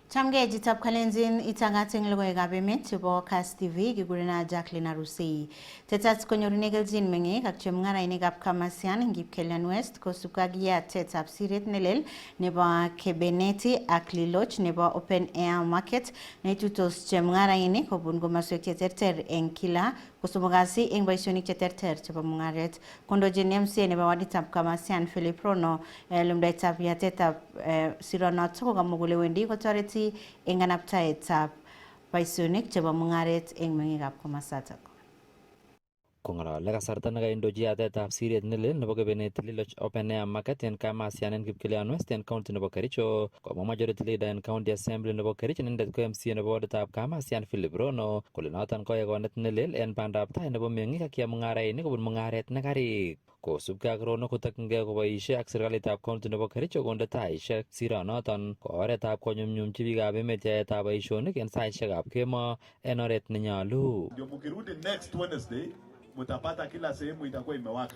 Chamgeji tab Kalenjin itangating logoiwekab emet chebo Kass TV kigurena Jacqueline Arusei. Tetat konyorune keljin meng'ik ak chemung'arainikab Kamasian ngip Kelian West kosubkei ak yatetab siret nelel nebo Kebeneti ak Liloch nebo Open Air Market neitutos chemung'arainik kobun komoswek cheterter eng kila kosomok kasi eng boisionik cheterter chebo mung'aret. Kondochin MCA nebo waditab Kamasian Philip Rono lumdaetab yatetab sironoto kokamwa kole wendi kotoreti eng kanabtaetab boisionik chebo mung'aret eng meng'ikab komasatak. Kong'alale kasarta nekaindochi yatetab siret nelel nebo Kebeneti Liloch Open Air Market en Kamasian en Kipkelian West en county nebo Kericho, komwa majority leader en county assembly nebo Kericho inendet ko MCA nebo waditab Kamasian Philip Rono kole noton ko yekonet nelel en bandab tai nebo meng'ik ak chemung'arainik kobun mung'aret nekarik. Kosubkei ak Rono kotokyingei koboisie ak serikalitab county nebo Kericho konde taisiek sironoton ko oretab konyumnyumchi biikab emet yaetab boisionik en saisiekab kemoi en oret nenyolu. Ndio mkirudi next Wednesday mtapata kila sehemu itakuwa imewaka.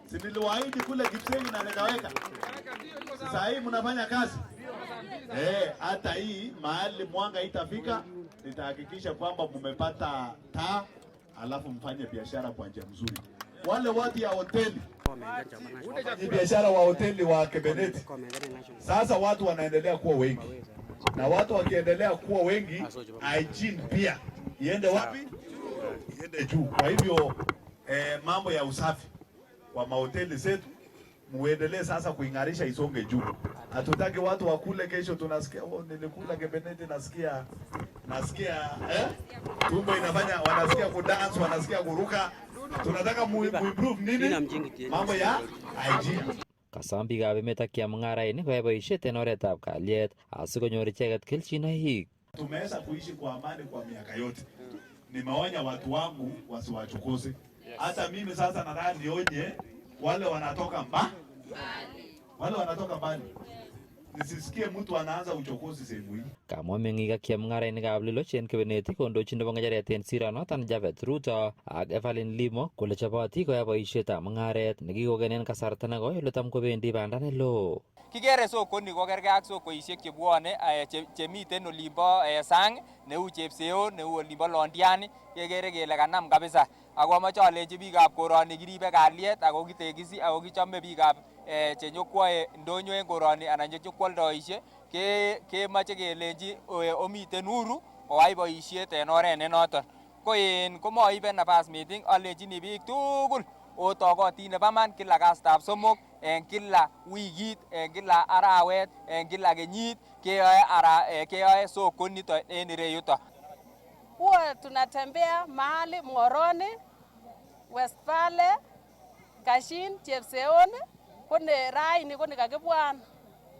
Si niliwaahidi kule Kipseni na nikaweka. Sasa hii mnafanya kazi. Hata hii mahali mwanga itafika nitahakikisha kwamba mmepata taa alafu mfanye biashara kwa njia nzuri. Wale watu ya hoteli. Ni biashara wa hoteli wa Kebeneti. Sasa watu wanaendelea kuwa wengi. Na watu wakiendelea kuwa wengi, hygiene pia iende wapi? Iende juu. Kwa hivyo mambo ya usafi wa mahoteli zetu muendelee sasa kuingarisha isonge juu. Hatutaki watu wakule kesho tunasikia nilikula Kebeneti nasikia tumbo inafanya wanasikia kudance, wanasikia kuruka. Tunataka improve nini? Mambo ya hygiene. Kasom biikab emet ak chemung'arainik koyai boisiet en oretab kalyet asikonyor icheket kelchinoik. Tumeweza kuishi kwa amani kwa miaka yote. Nimeonya watu wangu wasiwachukuze. Hata mimi sasa nataka nionye wale wanatoka mbali. Wale wanatoka mbali. Nisisikie mtu anaanza uchokozi sehemu hii. Kamwa meng'ik ak chemung'arainikab Liloch en Kebeneti kondochin nebo ng'echeret en sironoton Javeth Ruto ak Evelyn Limo kole choboti koyai boisietab mung'aret nekikoken en kasarta nekoi ole tam kobendi banda neloo. Kikere sokoni kokergei ak sokoisiek chebwone chemiten olimbo sang neu Chepseo neu olimbo Londiani kekere kele kanam kabisa ako amoche alenji biikab koroni kiribe kalyet ako kitekisi ako kichome biikab chenyokwoe ndonyo en koroni anan chenyokwoldoisie kemoche kelenji omiten huru koyai boisiet en oret nenoton ko komoibe nafas meeting alenjini biik tugul otokotin nebo man kila kastab somok en kila wikit en kila arawet en kila kenyit keyoe sokonito en ireyuto. Huwa tunatembea mahali Moroni, West Valley, Kashin, Chepseon, kone raini kone kakibwan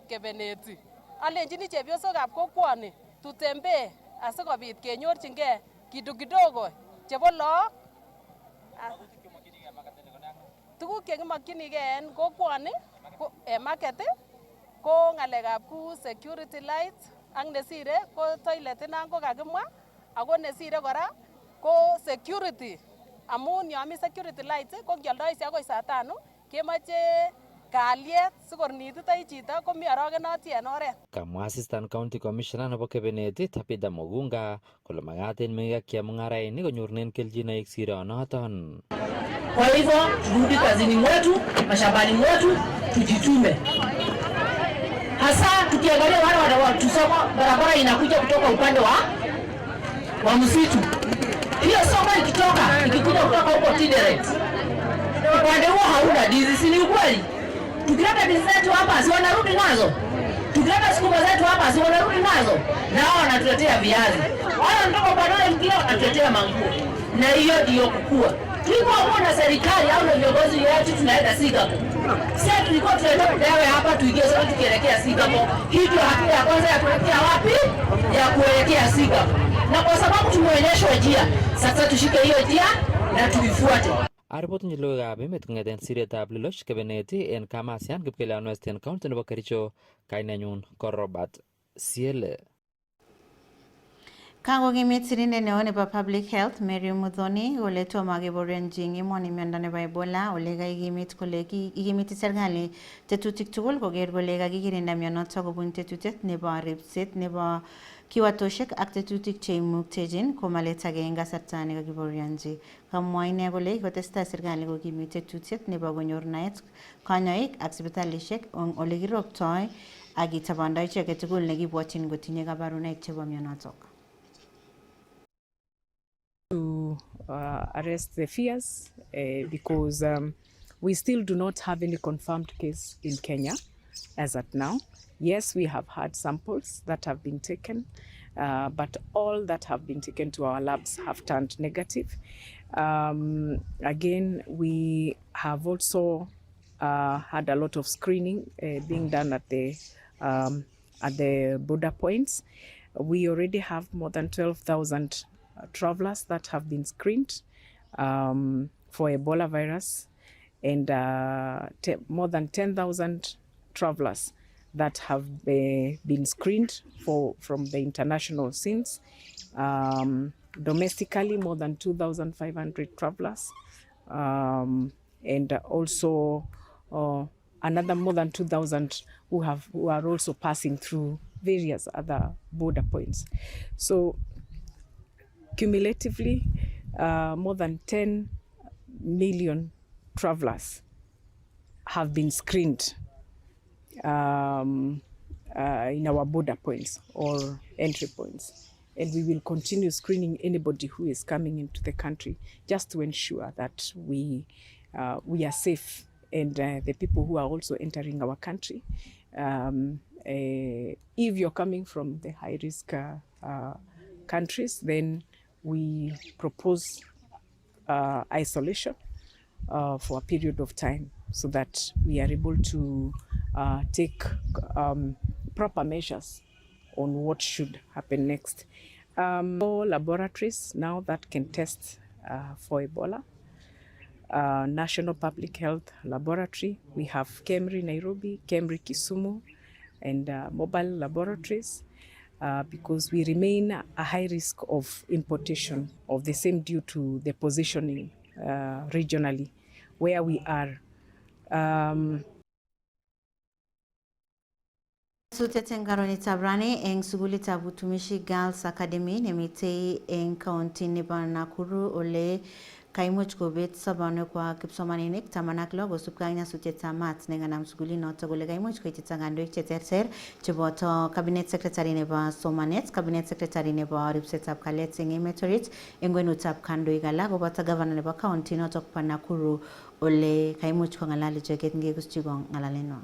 Kebeneti. Alenjini chepyosokab kokwoni tutembee asikobit kenyorchingei kitu kidogo chebo look. Tuguk chekimokyinigei en kokwoni en market ko ng'alekab ku security lights ak nesire ko toilet inan ko kakimwa ako nesire kora ko security amun yomi security lights ko kioldoisi akoi saa 5 kemoche kalyet sikornititoi chito komi orokenoti en oret. Kamwa Assistant County Commissioner nebo Kebeneti Tabitha Mogunga kole makat en meng'ik ak chemung'arainik konyorunen kelchinoik sironoton. Kwa hivyo turudi kazini mwetu, mashambani mwetu, tujitume. Hasa tukiangalia wale wanatusoma barabara inakuja kutoka upande wa msitu. Hiyo soko ikikuja kutoka huko Tideret. Upande huo hauna dizi, si ni ukweli? Tukileta dizi zetu hapa si wanarudi nazo. Tukileta sukuma zetu hapa si wanarudi nazo. Nao wanatuletea viazi. Wao wanatoka upande ule mwingine wanatuletea manguo. Na hiyo ndio kukua. Tulikuwa na serikali au na viongozi wetu tunaenda Singapore. Sasa tulikuwa tunaenda kudawe hapa tuingie sote tukielekea Singapore. Hivyo hatua ya kwanza ya kuelekea wapi? Ya kuelekea Singapore. Na kwa sababu tumeonyeshwa njia, sasa tushike hiyo njia na tuifuate. Aripotin logoiwekab emet kong'eten siretab Liloch Kebeneti en Kamasian Kipkelian West en county nebo Kericho, kainenyun ko Robert Siele. Kakokimit sirindet neo nebo Public Health Mary Muthoni kole tomo keborionji emoni miondo nebo Ebola ole kaikimit kole ikimiti serikali tetutik tugul koker kole kakikirinda mionotok kobun tetutiet nebo ribset nebo kiwatoshek ak tetutik cheimuktechin komaletagei eng kasarta nekakiborionji. Kamwa ine kole kikotestai serikali kokimit tetutiet nebo konyor naet kanyoik ak sipitalishek eng ole kirobtoi ak kitabandoi chi age tugul nekibwotyin kotinye kabarunoik chebo mionotok. To arrest the fears because we still do not have any confirmed case in Kenya as at now. Yes, we have had samples that have been taken, but all that have been taken to our labs have turned negative. Again, we have also had a lot of screening being done at the border points. We already have more than 12,000 travelers that have been screened for Ebola virus, and more than 10,000 travelers that have been screened from the international scenes. Domestically, more than 2,500 travelers, and also another more than 2,000 who are also passing through various other border points. So cumulatively, more than 10 million travelers have been screened in our border points or entry points. And we will continue screening anybody who is coming into the country just to ensure that we are safe, and the people who are also entering our country. If you're coming from the high-risk countries, then we propose isolation for a period of time so that we are able to take proper measures on what should happen next. All laboratories now that can test for Ebola. National Public Health Laboratory, we have KEMRI Nairobi, KEMRI Kisumu, and mobile laboratories. Because we remain a high risk of importation of the same due to the positioning regionally where we are. Sutet eng karonitab rani eng sukulitab utumishi Girls Academy nemitei eng county nebo Nakuru ole kaimuch kobet sobonwekwak kipsomaninik 16 kosubkei ak nyasutietab maat nenganam sukulinotok ole kaimuch koitita kandoik cheterter cheboto cabinet secretary nebo somanet, cabinet secretary nebo ribsetab kalyet eng emet orit eng kwenutab kandoik alak koboto governor nebo county notok bo Nakuru ole kaimuch kongalal icheket ngekuschi kongalaleno.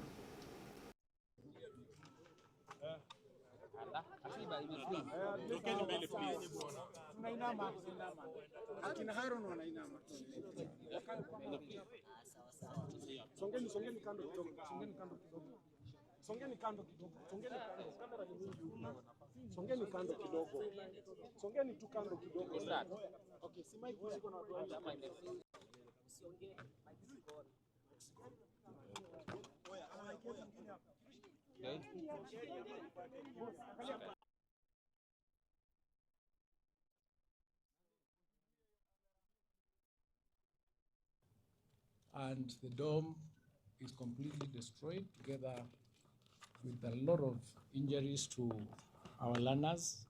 And the dome is completely destroyed, together with a lot of injuries to our learners.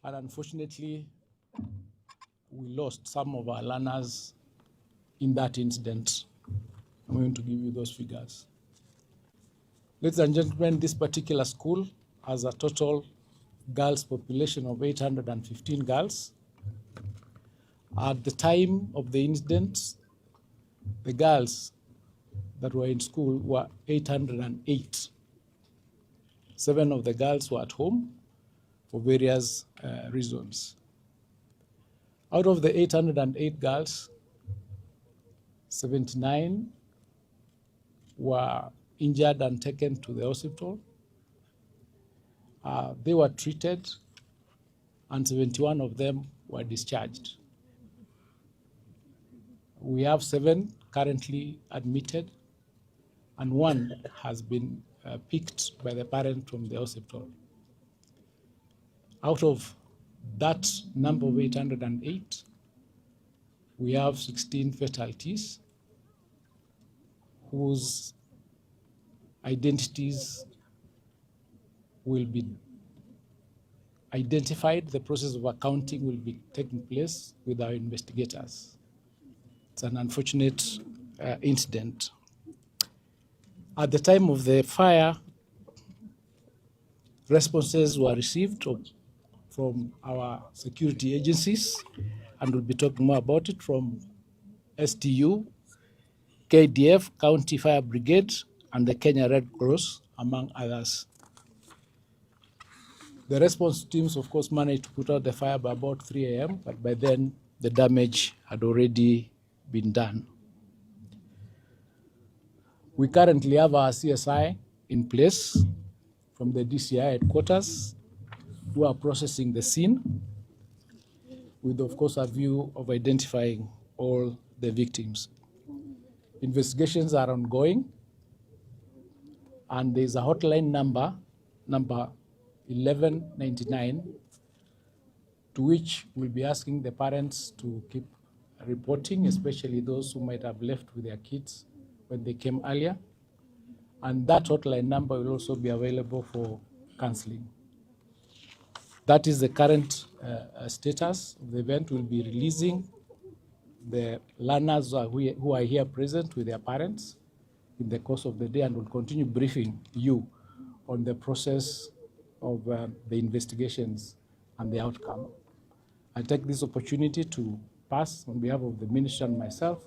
And unfortunately, we lost some of our learners in that incident. I'm going to give you those figures. Ladies and gentlemen, this particular school has a total girls population of 815 girls. At the time of the incident, the girls that were in school were 808. 7 of the girls were at home for various reasons. Out of the 808 girls, 79 were injured and taken to the hospital. They were treated, and 71 of them were discharged. We have 7 currently admitted, and 1 has been picked by the parent from the hospital. Out of that number of 808, we have 16 fatalities whose identities will be identified. The process of accounting will be taking place with our investigators. It's an unfortunate incident. At the time of the fire, responses were received from our security agencies, and we'll be talking more about it, from STU, KDF, County Fire Brigade, and the Kenya Red Cross, among others. The response teams, of course, managed to put out the fire by about 3 a.m., but by then the damage had already been done. We currently have our CSI in place from the DCI headquarters, who are processing the scene with, of course, a view of identifying all the victims. Investigations are ongoing, and there's a hotline number 1199, to which we'll be asking the parents to keep reporting, especially those who might have left with their kids when they came earlier. And that hotline number will also be available for counseling. That is the current status of the event. We'll be releasing the learners who are here present with their parents in the course of the day, and will continue briefing you on the process of the investigations and the outcome. I take this opportunity to pass, on behalf of the minister and myself,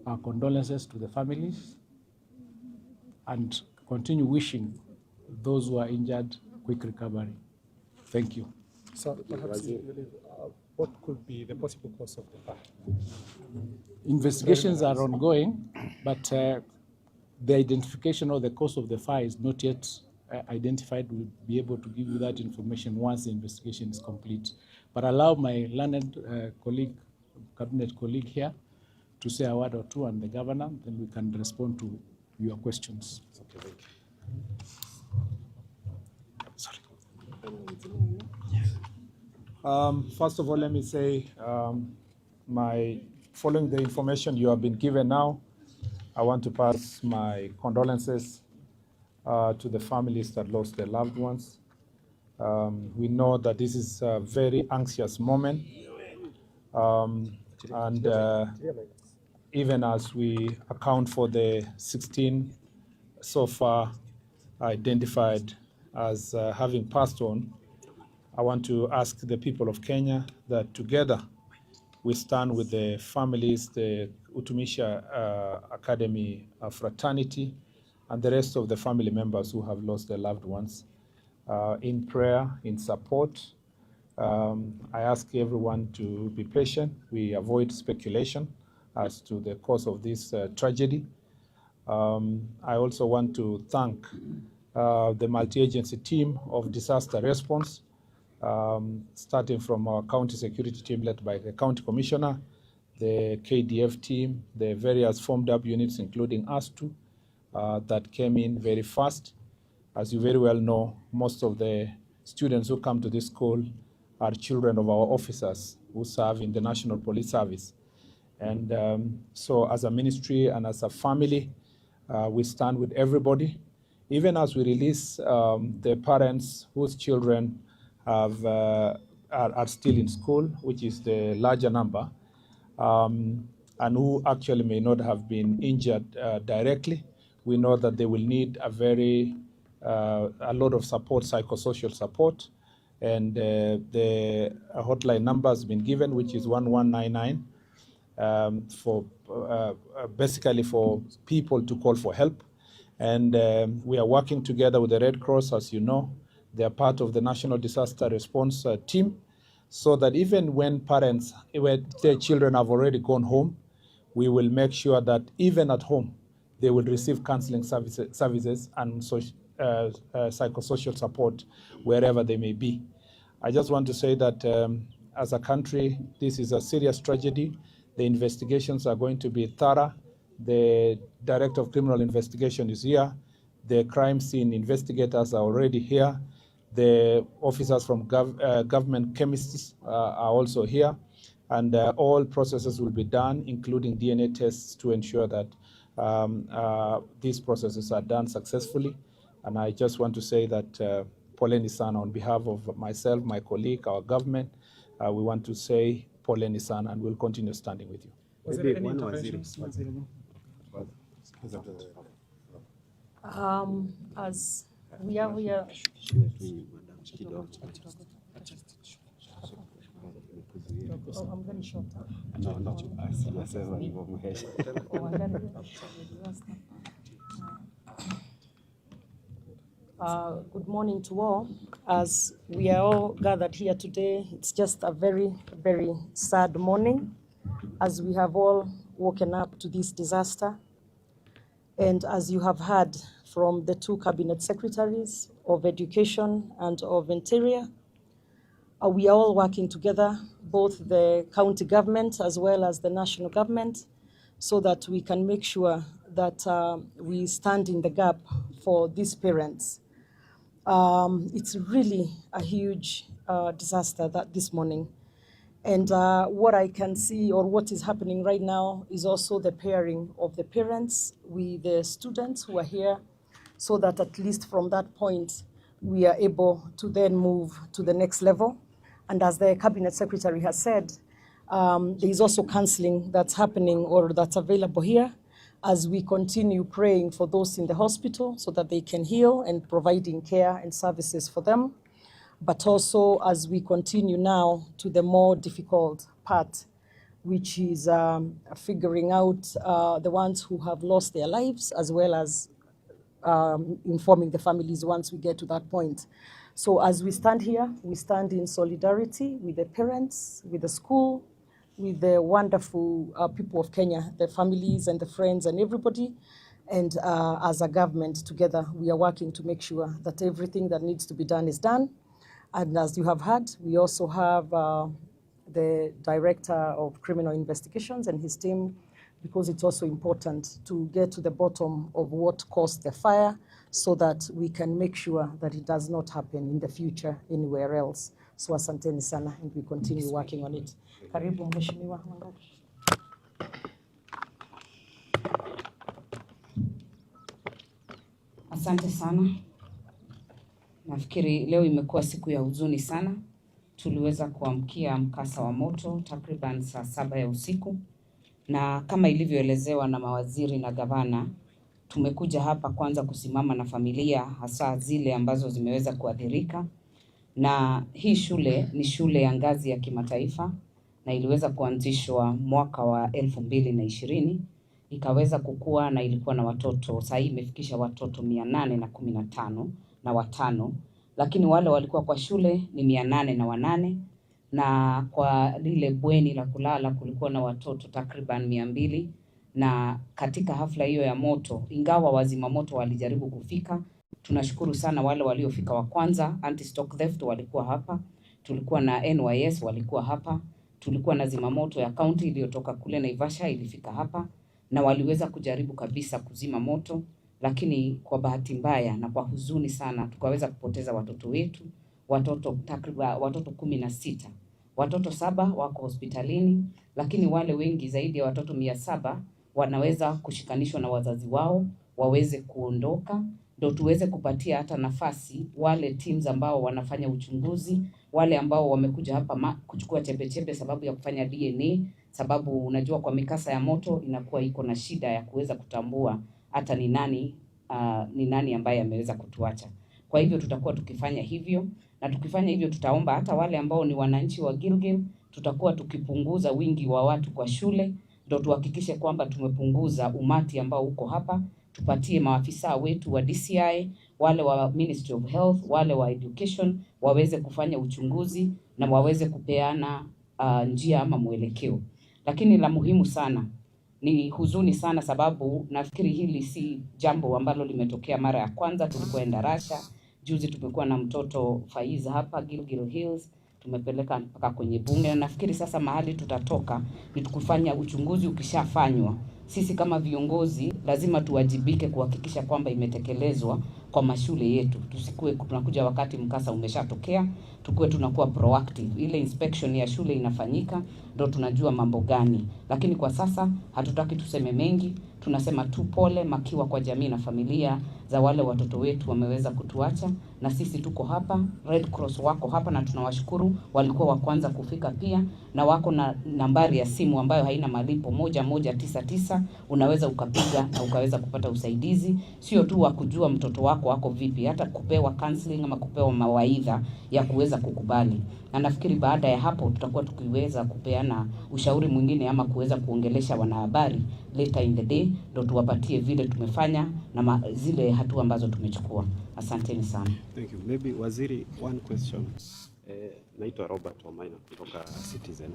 our condolences to the families, and continue wishing those who are injured quick recovery. Thank you. So perhaps what could be the possible cause of the fire? Investigations are ongoing, but the identification or the cause of the fire is not yet identified. We'll be able to give you that information once the investigation is complete. But allow my learned colleague, cabinet colleague here, to say a word or two, and the governor, then we can respond to your questions. Okay, thank you. Sorry. First of all, let me say, following the information you have been given now, I want to pass my condolences to the families that lost their loved ones. We know that this is a very anxious moment, and even as we account for the 16 so far identified as having passed on, I want to ask the people of Kenya that together we stand with the families, the Utumisha Academy fraternity, and the rest of the family members who have lost their loved ones in prayer, in support. I ask everyone to be patient. We avoid speculation as to the cause of this tragedy. I also want to thank the multi-agency team of disaster response, starting from our county security team led by the county commissioner, the KDF team, the various formed up units, including us too, that came in very fast. As you very well know, most of the students who come to this school are children of our officers who serve in the National Police Service. And so as a ministry and as a family, we stand with everybody. Even as we release the parents whose children are still in school, which is the larger number, and who actually may not have been injured directly, we know that they will need a lot of support, psychosocial support. And the hotline number has been given, which is 1199, for basically for people to call for help. And we are working together with the Red Cross, as you know. They are part of the National Disaster Response team, so that even when parents, when their children have already gone home, we will make sure that even at home, they will receive counseling services and psychosocial support wherever they may be. I just want to say that as a country, this is a serious tragedy. The investigations are going to be thorough. The Director of Criminal Investigation is here. The crime scene investigators are already here. The officers from government chemists are also here, and all processes will be done, including DNA tests, to ensure that these processes are done successfully. And I just want to say that poleni sana on behalf of myself, my colleague, our government. We want to say poleni sana, and we'll continue standing with you. Was there any interventions? As we are here. I'm very short. Good morning to all. As we are all gathered here today, it's just a very, very sad morning as we have all woken up to this disaster. And as you have heard from the two cabinet secretaries of Education and of Interior, we are all working together, both the county government as well as the national government, so that we can make sure that we stand in the gap for these parents. It's really a huge disaster that this morning. And what I can see, or what is happening right now, is also the pairing of the parents with the students who are here, so that at least from that point, we are able to then move to the next level. And as the Cabinet Secretary has said, there is also counseling that's happening or that's available here as we continue praying for those in the hospital so that they can heal and providing care and services for them. But also as we continue now to the more difficult part, which is figuring out the ones who have lost their lives, as well as informing the families once we get to that point. So as we stand here, we stand in solidarity with the parents, with the school, with the wonderful people of Kenya, the families and the friends and everybody. And as a government together, we are working to make sure that everything that needs to be done is done. And as you have heard, we also have the Director of Criminal Investigations and his team, because it's also important to get to the bottom of what caused the fire so that we can make sure that it does not happen in the future anywhere else. So asanteni sana, and we continue working on it. Karibu Mheshimiwa. Asante sana. Nafikiri leo imekuwa siku ya huzuni sana. Tuliweza kuamkia mkasa wa moto takriban saa 7 ya usiku. Na kama ilivyoelezewa na mawaziri na gavana, tumekuja hapa kwanza kusimama na familia, hasa zile ambazo zimeweza kuathirika. Na hii shule ni shule ya ngazi ya kimataifa na iliweza kuanzishwa mwaka wa 2020. Ikaweza kukua na ilikuwa na watoto, sasa imefikisha watoto 815 na watano, lakini wale walikuwa kwa shule ni 808, na kwa lile bweni la kulala kulikuwa na watoto takriban 200. Na katika hafla hiyo ya moto, ingawa wazima moto walijaribu kufika, tunashukuru sana wale waliofika wa kwanza. Anti-stock theft walikuwa hapa, tulikuwa na NYS walikuwa hapa, tulikuwa na zimamoto ya county iliyotoka kule Naivasha ilifika hapa, na waliweza kujaribu kabisa kuzima moto, lakini kwa bahati mbaya na kwa huzuni sana tukaweza kupoteza watoto wetu, watoto takriban watoto 16. Watoto 7 wako hospitalini, lakini wale wengi zaidi ya watoto 700 wanaweza kushikanishwa na wazazi wao waweze kuondoka, ndio tuweze kupatia hata nafasi wale teams ambao wanafanya uchunguzi, wale ambao wamekuja hapa kuchukua chembe sababu ya kufanya DNA, sababu unajua kwa mikasa ya moto inakuwa iko na shida ya kuweza kutambua hata ni nani ambaye ameweza kutuacha. Kwa hivyo tutakuwa tukifanya hivyo, na tukifanya hivyo tutaomba hata wale ambao ni wananchi wa Gilgil, tutakuwa tukipunguza wingi wa watu kwa shule, ndio tuhakikishe kwamba tumepunguza umati ambao uko hapa. Tupatie maafisa wetu wa DCI, wale wa Ministry of Health, wale wa Education waweze kufanya uchunguzi na waweze kupeana njia ama mwelekeo. Lakini la muhimu sana, ni huzuni sana sababu nafikiri hili si jambo ambalo limetokea mara ya kwanza. Tulikuwa Endarasha, juzi tumekuwa na mtoto Faiza hapa Gilgil Hills, tumepeleka mpaka kwenye bunge, na nafikiri sasa mahali tutatoka ni tukufanya uchunguzi ukishafanywa. sisi kama viongozi lazima tuwajibike kuhakikisha kwamba imetekelezwa kwa mashule yetu. Tusikue tunakuja wakati mkasa umeshatokea, tukue tunakuwa proactive. Ile inspection ya shule inafanyika, ndio tunajua mambo gani. Lakini kwa sasa hatutaki tuseme mengi, tunasema tu pole makiwa kwa jamii na familia za wale watoto wetu wameweza kutuacha, na sisi tuko hapa, Red Cross wako hapa na tunawashukuru, walikuwa wa kwanza kufika pia, na wako na nambari ya simu ambayo haina malipo 1199, unaweza ukapiga na ukaweza kupata usaidizi, sio tu wa kujua mtoto wako vipi, hata kupewa counseling ama kupewa mawaidha ya kuweza kukubali. Na nafikiri baada ya hapo tutakuwa tukiweza kupeana ushauri mwingine ama kuweza kuongelesha wanahabari later in the day, ndio tuwapatie vile tumefanya na zile hatua ambazo tumechukua. Asanteni sana. Thank you. Maybe Waziri, one question. Naitwa Robert Wamaina kutoka Citizen.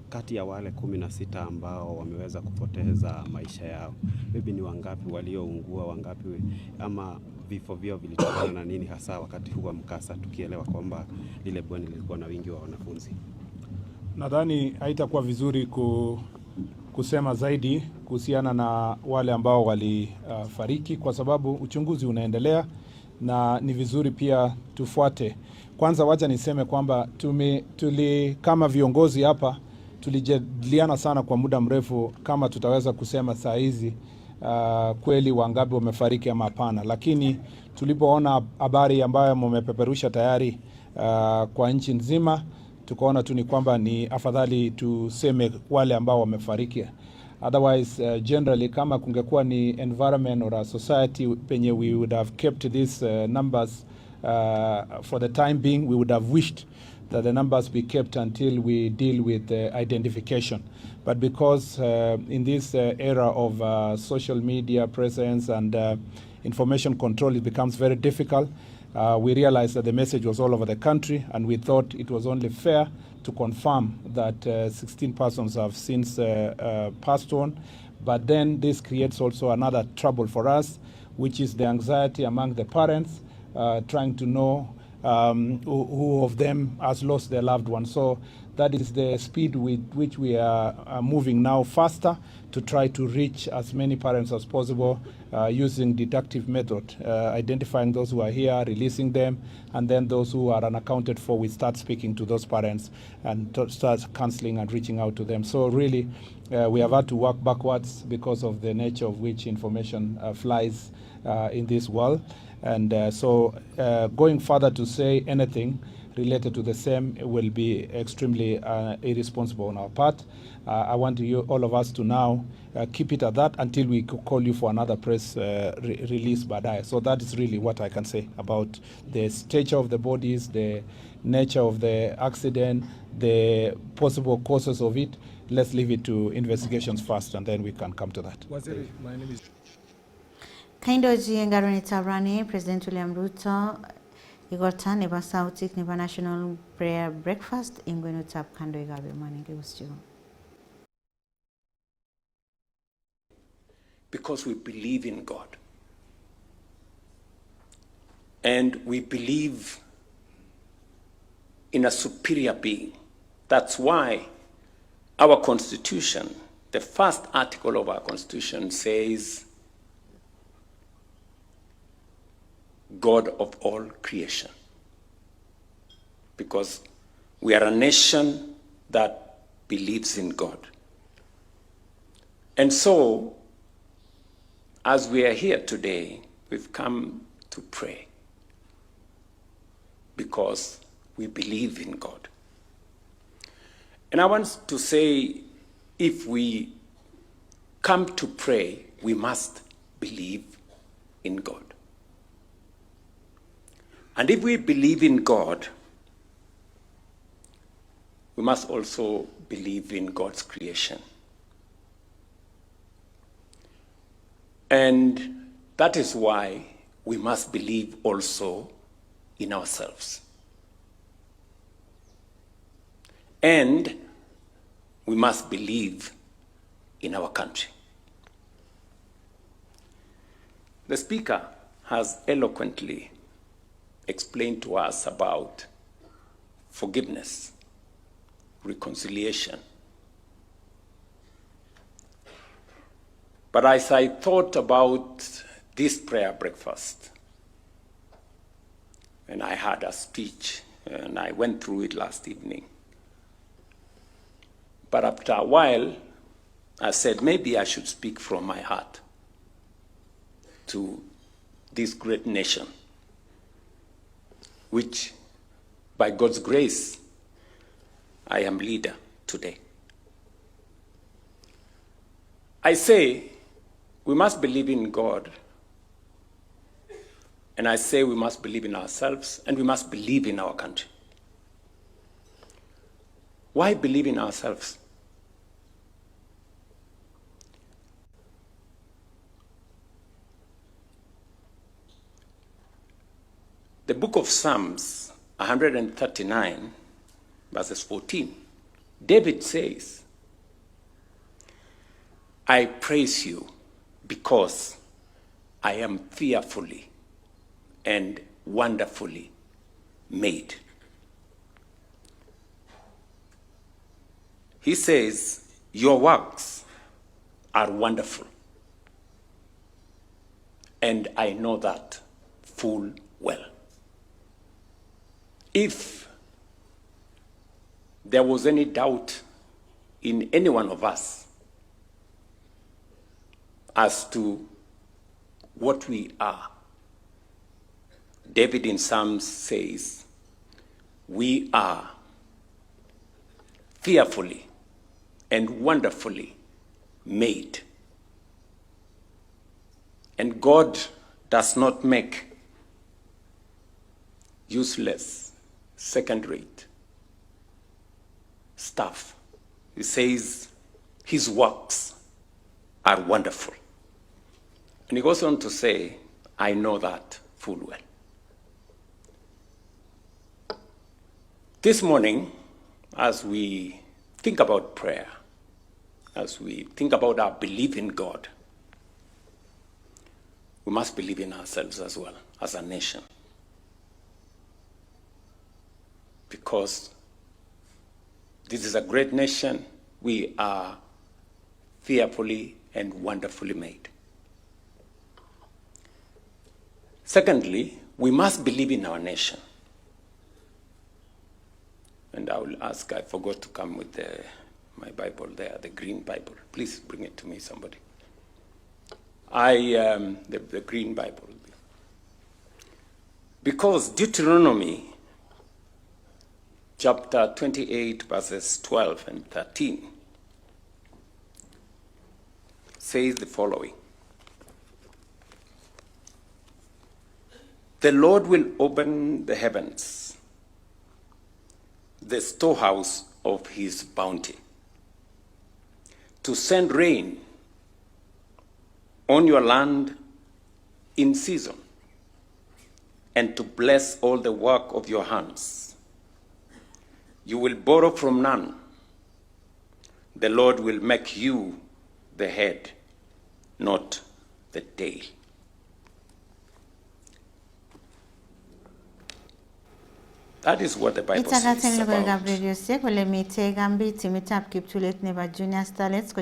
Kati ya wale 16 ambao wameweza kupoteza maisha yao, maybe ni wangapi walioungua, wangapi ama vifo vyao vilitokana na nini hasa wakati huu wa mkasa, tukielewa kwamba lile bweni lilikuwa na wingi wa wanafunzi? Nadhani haitakuwa vizuri kusema zaidi kuhusiana na wale ambao walifariki kwa sababu uchunguzi unaendelea na ni vizuri pia tufuate. Kwanza wacha niseme kwamba kama viongozi hapa tulijadiliana sana kwa muda mrefu kama tutaweza kusema saa hizi kweli wangapi wamefariki ama hapana, lakini tulipoona habari ambayo mmepeperusha tayari kwa nchi nzima, tukaona tu ni kwamba ni afadhali tuseme wale ambao wamefariki. Otherwise generally kama kungekuwa ni environment or a society penye we would have kept these numbers for the time being, we would have wished that the numbers be kept until we deal with identification. But because in this era of social media presence and information control, it becomes very difficult. We realized that the message was all over the country, and we thought it was only fair to confirm that 16 persons have since passed on. But then this creates also another trouble for us, which is the anxiety among the parents, trying to know who of them has lost their loved one. So that is the speed with which we are moving now, faster to try to reach as many parents as possible using deductive method, identifying those who are here, releasing them, and then those who are unaccounted for, we start speaking to those parents and start counseling and reaching out to them. So really, we have had to work backwards because of the nature of which information flies in this world. And so going further to say anything related to the same will be extremely irresponsible on our part. I want all of us to now keep it at that until we call you for another press release baadaye. So that is really what I can say about the stature of the bodies, the nature of the accident, the possible causes of it. Let's leave it to investigations first and then we can come to that. Waziri, my name is Kaindoji ngaroni tabrani President William Ruto igorta neba sautik neba National Prayer Breakfast ingweno tap kando igabe maninge usjo. Because we believe in God. And we believe in a superior being. That's why our Constitution, the first article of our Constitution says, God of all creation. Because we are a nation that believes in God. And so, as we are here today, we've come to pray because we believe in God. And I want to say, if we come to pray, we must believe in God. And if we believe in God, we must also believe in God's creation. And that is why we must believe also in ourselves. And we must believe in our country. The Speaker has eloquently explained to us about forgiveness, reconciliation. But as I thought about this prayer breakfast, and I had a speech, and I went through it last evening. But after a while, I said, maybe I should speak from my heart to this great nation, which, by God's grace, I am leader today. I say we must believe in God, and I say we must believe in ourselves, and we must believe in our country. Why believe in ourselves? The book of Psalms 139, verses 14, David says, I praise you because I am fearfully and wonderfully made. He says, your works are wonderful, and I know that full well. If there was any doubt in any one of us as to what we are, David in Psalms says, we are fearfully and wonderfully made. And God does not make useless, second-rate stuff. He says his works are wonderful. And he goes on to say, I know that full well. This morning, as we think about prayer, as we think about our belief in God, we must believe in ourselves as well, as a nation. Because this is a great nation, we are fearfully and wonderfully made. Secondly, we must believe in our nation. And I will ask, I forgot to come with my Bible there, the green Bible. Please bring it to me, somebody. The green Bible. Because Deuteronomy chapter 28, verses 12 and 13 says the following. The Lord will open the heavens, the storehouse of his bounty, to send rain on your land in season, and to bless all the work of your hands. You will borrow from none. The Lord will make you the head, not the tail. That is what the Bible says about. Junior Starlets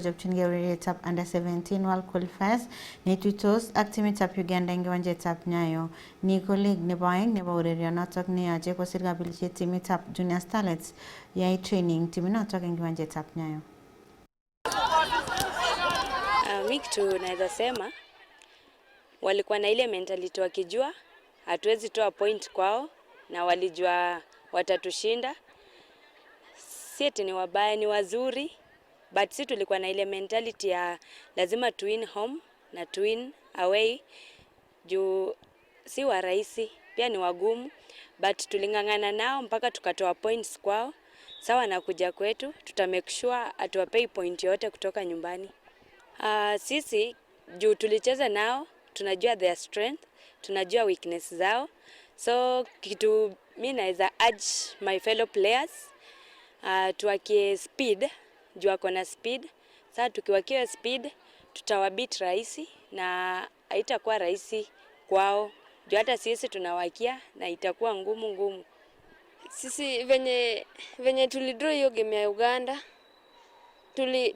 under 17 wal qualifiers ni tutos actimitap Uganda ngiwanje tap nyayo ni colleague ni boyeng ni bawreria notok ni aje ko sirga bilche timitap Junior Starlets yai training timinotok ngiwanje tap nyayo. Mimi kitu naweza sema walikuwa na ile mentality wakijua hatuwezi toa point kwao na walijua watatushinda. Sisi ni wabaya, ni wazuri, but sisi tulikuwa na ile mentality ya lazima tu win home na tu win away. Juu si wa rahisi, pia ni wagumu, but tulingangana nao mpaka tukatoa points kwao. Sawa na kuja kwetu, tutamake sure atuwapei point yote kutoka nyumbani. Sisi juu tulicheza nao, tunajua their strength, tunajua weakness zao. So kitu mimi naweza urge my fellow players tuwakie speed, juu wako na speed. Sasa tukiwakia speed tutawabit rahisi na haitakuwa rahisi kwao. Juu hata sisi tunawakia na itakuwa ngumu. Sisi venye tulidraw hiyo game ya Uganda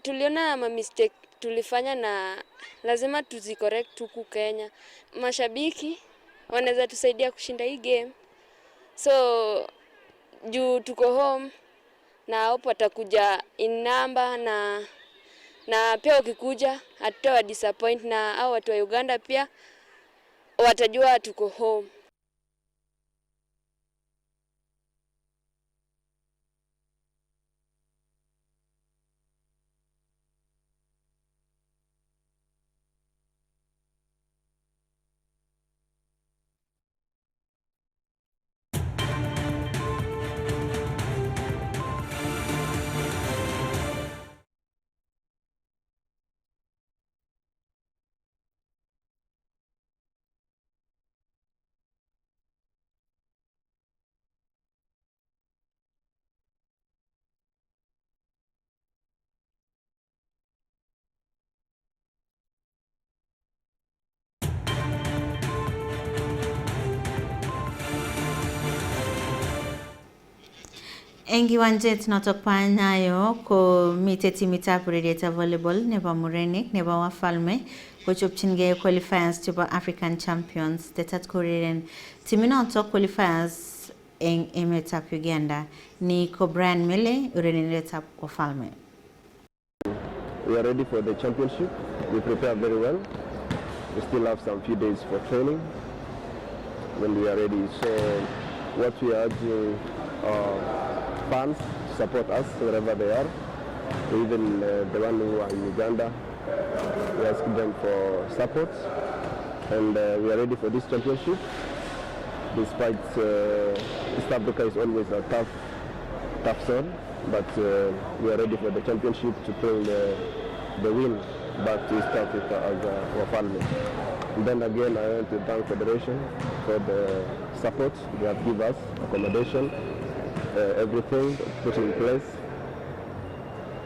tuliona ma mistake tulifanya na lazima tuzicorrect huku Kenya. Mashabiki wanaweza tusaidia kushinda hii game. So juu tuko home na hapo watakuja in number na pia ukikuja hatutawa disappoint na hao watu wa Uganda pia watajua tuko home. Engi wanjet notokpa nayo ko mite timita Predator Volleyball nebo murenik nebo wafalme kochopchinge qualifiers chebo African Champions tetat koreren timinotok qualifiers eng emetab Uganda ni ko Brian Mele urerenetab wafalme. We are ready for the championship. We prepare very well. We still have some few days for training when we are ready. So what we are urging fans to support us wherever they are, even the one who are in Uganda. We ask them for support, and we are ready for this championship. Despite East Africa is always a tough zone, but we are ready for the championship to bring the win back to East Africa as our family. And then again, I want to thank Federation for the support they have given us, accommodation, everything put in place.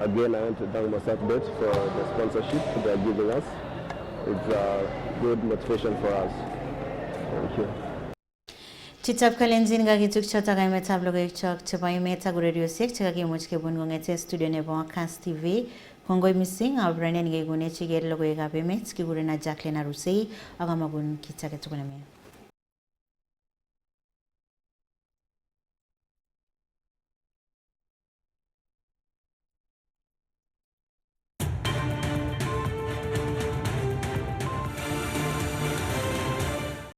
Again, I want to thank Masat for the sponsorship they are giving us. It's a good motivation for us. Thank you. Chitab kalenjin kakituk chotok emetab logoiwek chok chebo emet ak ureriosiek chekakimuch kebun kong'ete studio nebo Kass TV. Kongoi missing abrane ngekonech iker logoiwekab emet kikurenon Jacqueline Arusei ak amagun kit age tugul nemie.